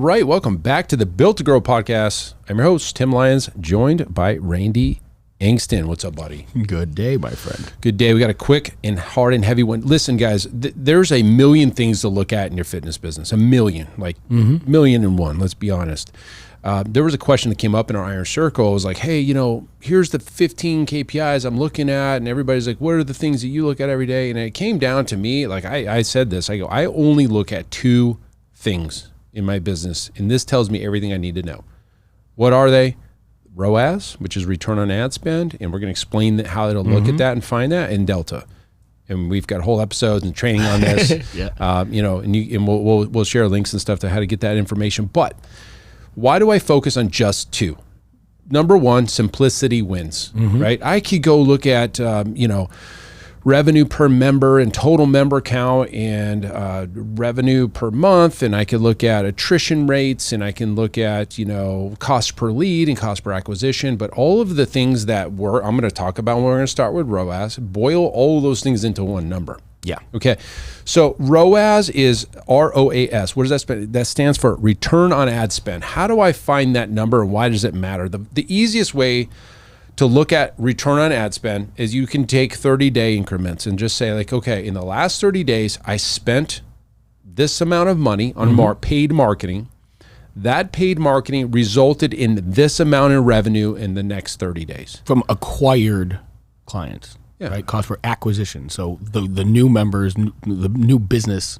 right, welcome back to the Built to Grow podcast. I'm your host, Tim Lyons, joined by Randy Angston. What's up, buddy? Good day, my friend. Good day. We got a quick and hard and heavy one. Listen, guys, there's a million things to look at in your fitness business. A million, like million and one, let's be honest. There was a question that came up in our Iron Circle. It was like, hey, here's the 15 KPIs I'm looking at. And everybody's like, what are the things that you look at every day? And it came down to me, like I said this, I go, I only look at two things in my business. And this tells me everything I need to know. What are they? ROAS, which is return on ad spend. And we're going to explain how to look at that and find that, and Delta. And we've got whole episodes and training on this. And we'll share links and stuff to how to get that information. But why do I focus on just two? Number one, simplicity wins, right? I could go look at, revenue per member and total member count and revenue per month. And I could look at attrition rates, and I can look at, cost per lead and cost per acquisition. But all of the things that I'm going to talk about when we're going to start with ROAS, boil all of those things into one number. Yeah. Okay. So ROAS is ROAS. What does that stand? That stands for return on ad spend. How do I find that number, and why does it matter? The easiest way to look at return on ad spend is you can take 30-day increments and just say, like, okay, in the last 30 days, I spent this amount of money on paid marketing. That paid marketing resulted in this amount in revenue in the next 30 days. From acquired clients. Yeah. Right, cost per acquisition. So the new members, the new business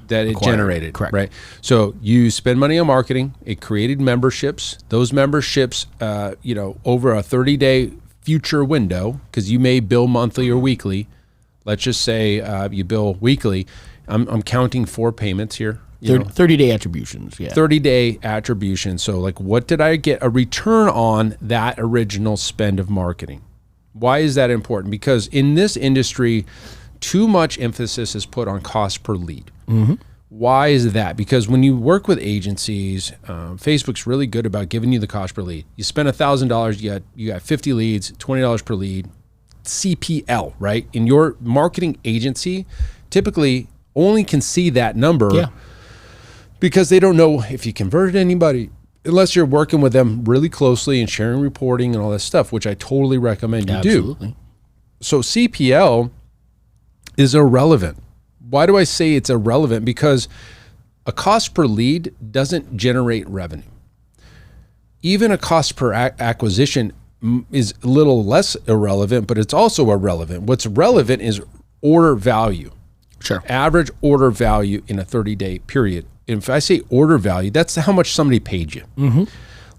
that it generated. Correct. Right. So you spend money on marketing. It created memberships. Those memberships, over a 30-day future window, because you may bill monthly or weekly. Let's just say you bill weekly. I'm counting 4 payments here. 30-day attributions. Yeah. 30-day attribution. So, like, what did I get a return on that original spend of marketing? Why is that important? Because in this industry, too much emphasis is put on cost per lead. Why is that? Because when you work with agencies, Facebook's really good about giving you the cost per lead. You spend $1,000, you got 50 leads, $20 per lead, CPL, right? In your marketing agency, typically only can see that number because they don't know if you converted anybody, unless you're working with them really closely and sharing reporting and all that stuff, which I totally recommend you do. So CPL is irrelevant. Why do I say it's irrelevant? Because a cost per lead doesn't generate revenue. Even a cost per acquisition is a little less irrelevant, but it's also irrelevant. What's relevant is order value. Sure. Average order value in a 30-day period. If I say order value, that's how much somebody paid you.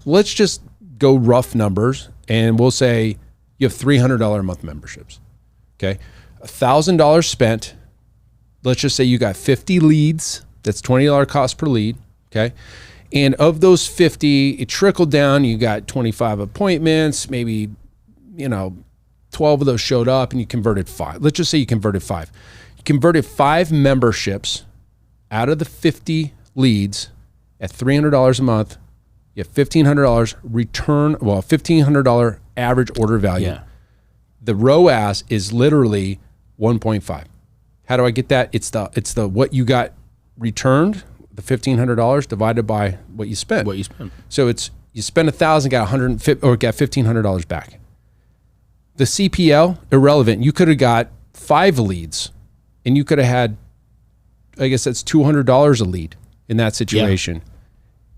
Let's just go rough numbers, and we'll say you have $300 a month memberships. Okay, $1,000 spent. Let's just say you got 50 leads. That's $20 cost per lead. Okay, and of those 50, it trickled down. You got 25 appointments. Maybe 12 of those showed up, and you converted 5. Let's just say you converted 5. You converted 5 memberships out of the 50 leads at $300 a month. You have $1,500 return, $1,500 average order value. Yeah. The ROAS is literally 1.5. How do I get that? It's the what you got returned, the $1,500 divided by what you spent. So it's you spent $1,000, got $1,500 back. The CPL, irrelevant. You could have got 5 leads, and you could have had, I guess that's $200 a lead in that situation. Yeah.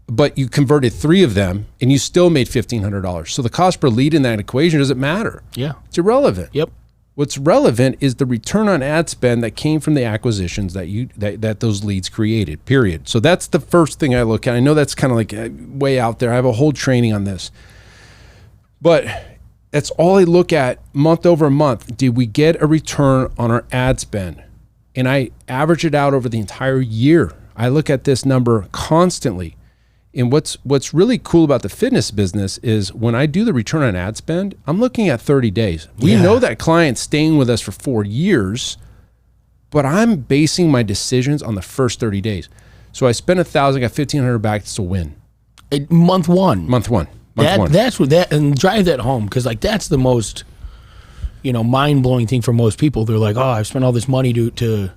But you converted 3 of them, and you still made $1,500. So the cost per lead in that equation doesn't matter. Yeah. It's irrelevant. Yep. What's relevant is the return on ad spend that came from the acquisitions that those leads created, period. So that's the first thing I look at. I know that's kind of like way out there. I have a whole training on this. But that's all I look at month over month. Did we get a return on our ad spend? And I average it out over the entire year. I look at this number constantly. And what's really cool about the fitness business is when I do the return on ad spend, I'm looking at 30 days. We know that client's staying with us for 4 years, but I'm basing my decisions on the first 30 days. So I spent $1,000, got $1,500 back. It's a win. Month one. That's what and drive that home, because like that's the most, mind blowing thing for most people. They're like, oh, I've spent all this money to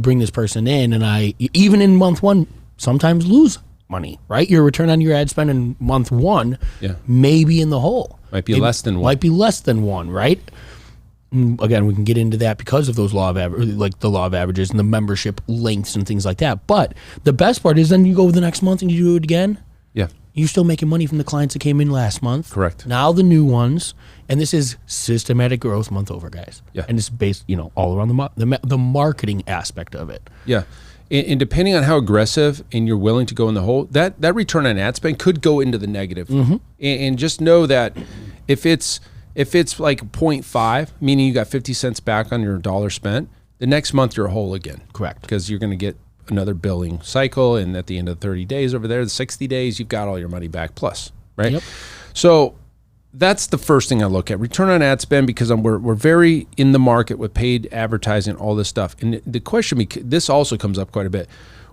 bring this person in, and I even in month one sometimes lose money, right? Your return on your ad spend in month one may be in the hole. Might be less than one. Might be less than one, right? Again, we can get into that because of those law of averages and the membership lengths and things like that. But the best part is then you go the next month and you do it again. Yeah. You're still making money from the clients that came in last month. Correct. Now the new ones, and this is systematic growth month over, guys. Yeah. And it's based, all around the marketing aspect of it. Yeah. And depending on how aggressive and you're willing to go in the hole, that return on ad spend could go into the negative. Mm-hmm. And just know that if it's like 0.5, meaning you got 50 cents back on your dollar spent, the next month you're whole again. Correct. Because you're going to get another billing cycle, and at the end of 30 days over there, the 60 days, you've got all your money back plus, right? Yep. So that's the first thing I look at, return on ad spend, because we're very in the market with paid advertising, all this stuff. And the question, this also comes up quite a bit.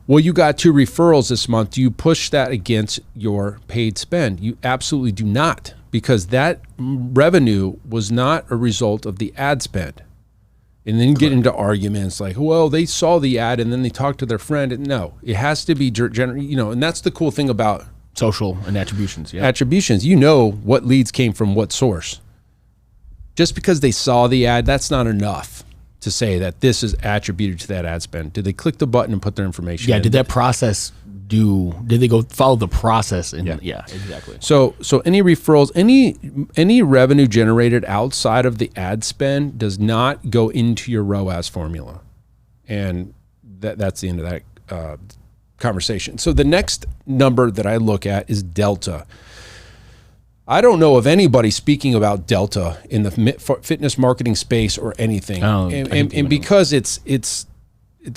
Well, you got 2 referrals this month. Do you push that against your paid spend? You absolutely do not, because that revenue was not a result of the ad spend. And then get into arguments like, well, they saw the ad and then they talked to their friend. And no, it has to be and that's the cool thing about social and attributions. Yeah. Attributions. What leads came from what source. Just because they saw the ad, that's not enough to say that this is attributed to that ad spend. Did they click the button and put their information in? Did that process did they go follow the process? Yeah, exactly. So any referrals, any revenue generated outside of the ad spend does not go into your ROAS formula. And that's the end of that conversation. So the next number that I look at is Delta. I don't know of anybody speaking about Delta in the fitness marketing space or anything. And because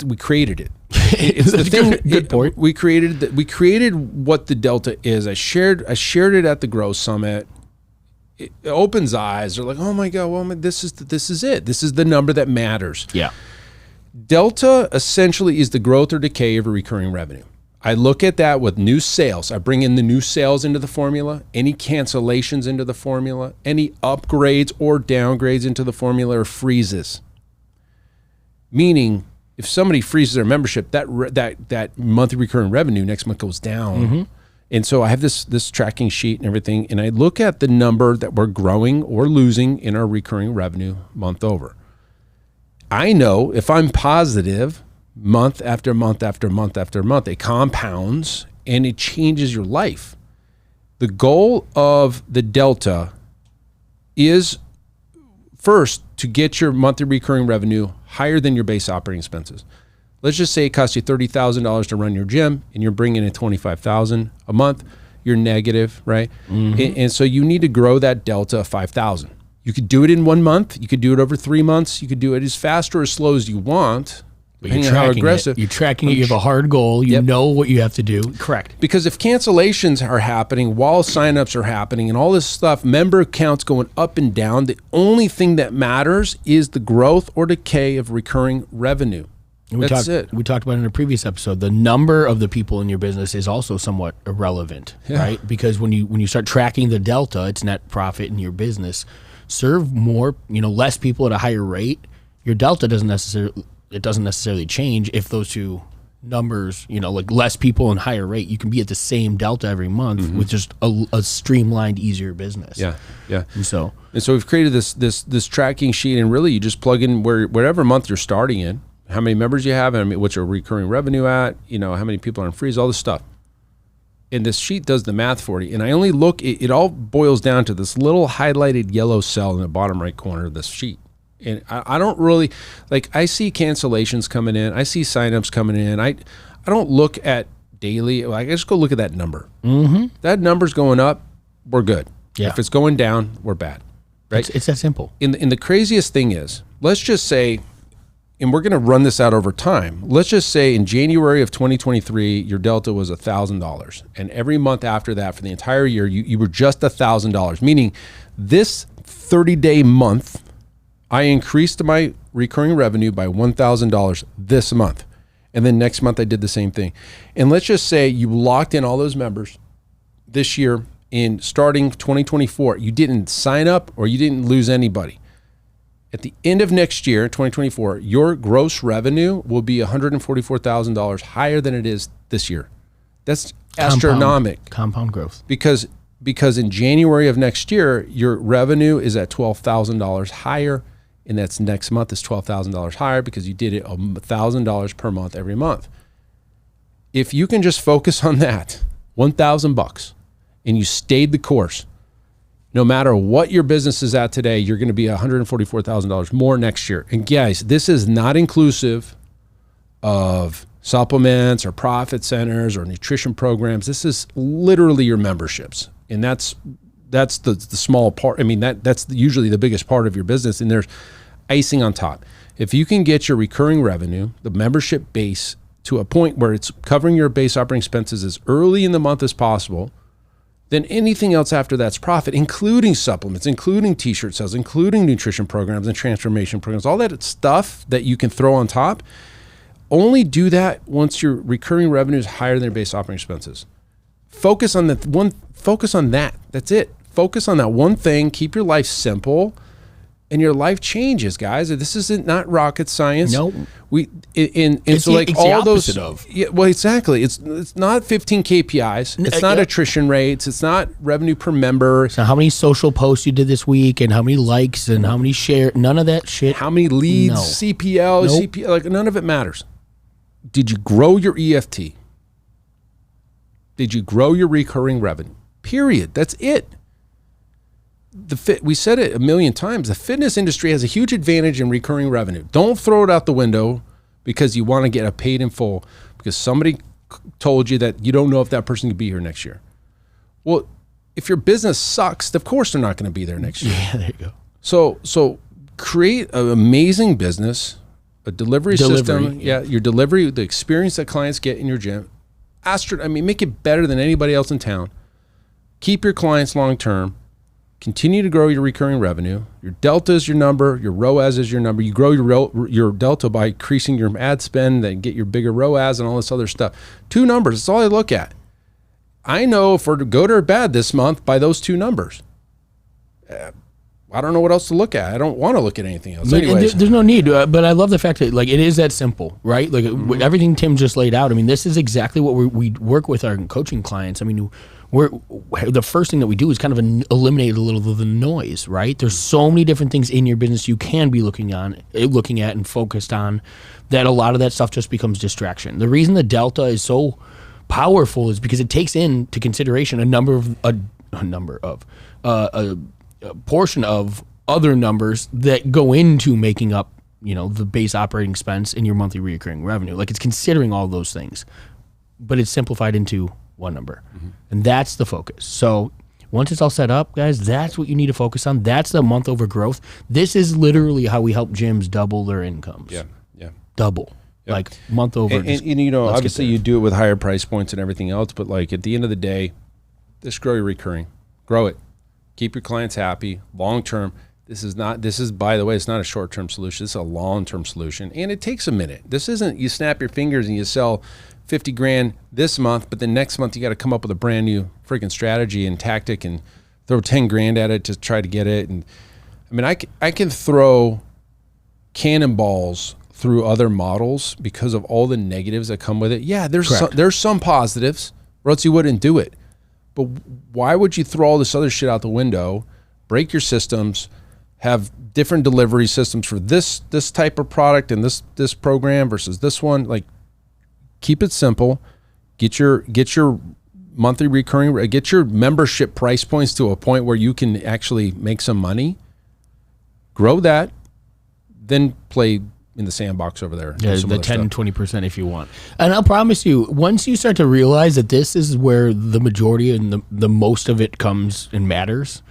we created it. It's the thing. Good point. We created what the Delta is. I shared it at the Growth Summit. It opens eyes. They're like, oh my God, well, this is it. This is the number that matters. Yeah. Delta essentially is the growth or decay of a recurring revenue. I look at that with new sales. I bring in the new sales into the formula, any cancellations into the formula, any upgrades or downgrades into the formula, or freezes. Meaning, if somebody freezes their membership, that monthly recurring revenue next month goes down. Mm-hmm. And so I have this tracking sheet and everything, and I look at the number that we're growing or losing in our recurring revenue month over. I know if I'm positive month after month after month after month, it compounds and it changes your life. The goal of the Delta is first to get your monthly recurring revenue higher than your base operating expenses. Let's just say it costs you $30,000 to run your gym and you're bringing in $25,000 a month. You're negative, right? Mm-hmm. And so you need to grow that Delta of 5,000. You could do it in 1 month. You could do it over 3 months. You could do it as fast or as slow as you want. Depending on how aggressive. You're tracking it. You have a hard goal. You know what you have to do. Correct. Because if cancellations are happening while signups are happening and all this stuff, member counts going up and down, the only thing that matters is the growth or decay of recurring revenue. That's it. We talked about in a previous episode, the number of the people in your business is also somewhat irrelevant, right? Because when you start tracking the delta, it's net profit in your business. Serve more, less people at a higher rate. Your delta doesn't necessarily change if those two numbers, like less people and higher rate. You can be at the same delta every month with just a streamlined, easier business. Yeah. And so we've created this tracking sheet, and really you just plug in whatever month you're starting in, how many members you have, and what's your recurring revenue at, how many people are on freeze, all this stuff. And this sheet does the math for you. And I only look, it all boils down to this little highlighted yellow cell in the bottom right corner of this sheet. And I don't really, I see cancellations coming in. I see signups coming in. I don't look at daily. I just go look at that number. Mm-hmm. That number's going up, we're good. Yeah. If it's going down, we're bad. Right? It's that simple. And the craziest thing is, let's just say, and we're going to run this out over time. Let's just say in January of 2023, your delta was $1,000. And every month after that, for the entire year, you were just $1,000. Meaning this 30-day month, I increased my recurring revenue by $1,000 this month. And then next month I did the same thing. And let's just say you locked in all those members this year in starting 2024. You didn't sign up or you didn't lose anybody. At the end of next year, 2024, your gross revenue will be $144,000 higher than it is this year. That's astronomical. Compound growth. Because in January of next year, your revenue is at $12,000 higher, and that's next month is $12,000 higher because you did it $1,000 per month every month. If you can just focus on that, $1,000, and you stayed the course, no matter what your business is at today, you're going to be $144,000 more next year. And guys, this is not inclusive of supplements or profit centers or nutrition programs. This is literally your memberships. And that's the small part. I mean, that's usually the biggest part of your business. And there's icing on top. If you can get your recurring revenue, the membership base, to a point where it's covering your base operating expenses as early in the month as possible, then anything else after that's profit, including supplements, including t-shirt sales, including nutrition programs and transformation programs, all that stuff that you can throw on top, only do that once your recurring revenue is higher than your base operating expenses. Focus on that. That's it. Focus on that one thing. Keep your life simple, and your life changes, guys. This isn't not rocket science. No. It's so like all those. Of. Yeah, well, exactly. It's not 15 KPIs. It's not attrition rates. It's not revenue per member. So how many social posts you did this week, and how many likes, and how many shares? None of that shit. How many leads? No. CPL, nope. CPL. Like none of it matters. Did you grow your EFT? Did you grow your recurring revenue? Period. That's it. We said it a million times. The fitness industry has a huge advantage in recurring revenue. Don't throw it out the window because you want to get a paid in full because somebody told you that you don't know if that person can be here next year. Well, if your business sucks, of course they're not going to be there next year. Yeah, there you go. So create an amazing business, a delivery system. Yeah, your delivery, the experience that clients get in your gym. Make it better than anybody else in town. Keep your clients long term. Continue to grow your recurring revenue. Your delta is your number. Your ROAS is your number. You grow your delta by increasing your ad spend, then get your bigger ROAS and all this other stuff. 2 numbers. That's all I look at. I know if we're good or bad this month by those 2 numbers. I don't know what else to look at. I don't want to look at anything else. Anyways. There's no need, but I love the fact that it is that simple, right? Like everything Tim just laid out. I mean, this is exactly what we work with our coaching clients. I mean, the first thing that we do is kind of eliminate a little of the noise, right? There's so many different things in your business you can be looking at and focused on that a lot of that stuff just becomes distraction. The reason the delta is so powerful is because it takes into consideration a portion of other numbers that go into making up, the base operating expense in your monthly recurring revenue. Like it's considering all those things, but it's simplified into one number. Mm-hmm. And that's the focus. So once it's all set up, guys, that's what you need to focus on. That's the month over growth. This is literally how we help gyms double their incomes. Yeah. Double. Yep. Like month over. And obviously you do it with higher price points and everything else, but like at the end of the day, just grow your recurring. Grow it. Keep your clients happy long term. This is, by the way, it's not a short term solution. It's a long term solution. And it takes a minute. This isn't you snap your fingers and you sell 50 grand this month, but then next month you got to come up with a brand new freaking strategy and tactic and throw 10 grand at it to try to get it. And I mean, I can throw cannonballs through other models because of all the negatives that come with it. Yeah, there's some positives, or else you wouldn't do it. But why would you throw all this other shit out the window, break your systems, have different delivery systems for this type of product and this program versus this one? Like, keep it simple. Get your monthly recurring, get your membership price points to a point where you can actually make some money. Grow that, then play in the sandbox over there. Yeah, the 10, 20% if you want. And I'll promise you, once you start to realize that this is where the majority and the most of it comes and matters,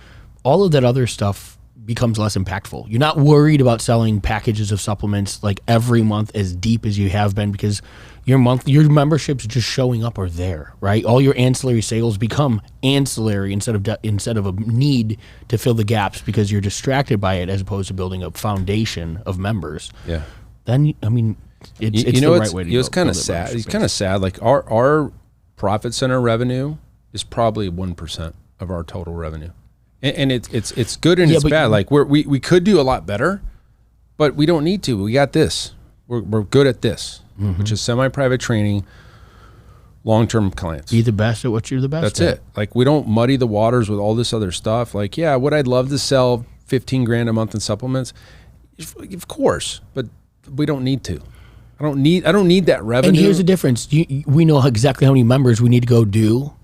all of that other stuff becomes less impactful. You're not worried about selling packages of supplements like every month as deep as you have been because your memberships just showing up are there, right? All your ancillary sales become ancillary instead of a need to fill the gaps because you're distracted by it as opposed to building a foundation of members. Yeah. Then I mean, it's the right way to go. It's kind of sad. It's kind of sad. Like our profit center revenue is probably 1% of our total revenue, and it's good and it's bad. Like we could do a lot better, but we don't need to. We got this. We're good at this. Mm-hmm. Which is semi-private training, long-term clients. Be the best at what you're the best That's at. it. Like, we don't muddy the waters with all this other stuff. Like, yeah, would I love to sell 15 grand a month in supplements? Of course, but we don't need to. I don't need that revenue. And here's the difference. We know exactly how many members we need to go do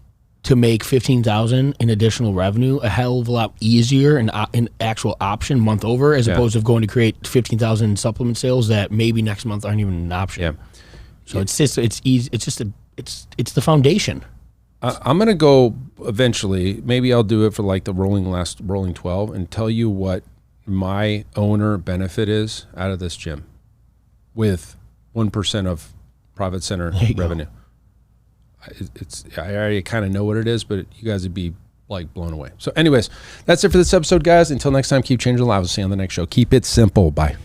to make $15,000 in additional revenue, a hell of a lot easier and an actual option month over, as opposed to going to create $15,000 in supplement sales that maybe next month aren't even an option. Yeah. So it's easy. It's the foundation. I'm gonna go eventually. Maybe I'll do it for like the rolling 12 and tell you what my owner benefit is out of this gym with 1% of profit center revenue. I already kind of know what it is, but you guys would be like blown away. So anyways, that's it for this episode, guys. Until next time, keep changing lives. We'll see you on the next show. Keep it simple. Bye.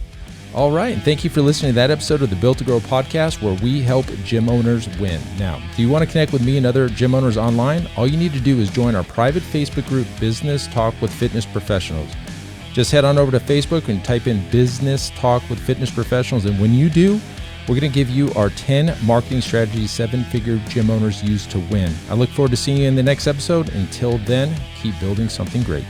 All right, and thank you for listening to that episode of the Built to Grow podcast, where we help gym owners win. Now, do you want to connect with me and other gym owners online? All you need to do is join our private Facebook group, Business Talk with Fitness Professionals. Just head on over to Facebook and type in Business Talk with Fitness Professionals, and when you do, we're going to give you our 10 marketing strategies 7-figure gym owners use to win. I look forward to seeing you in the next episode. Until then, keep building something great.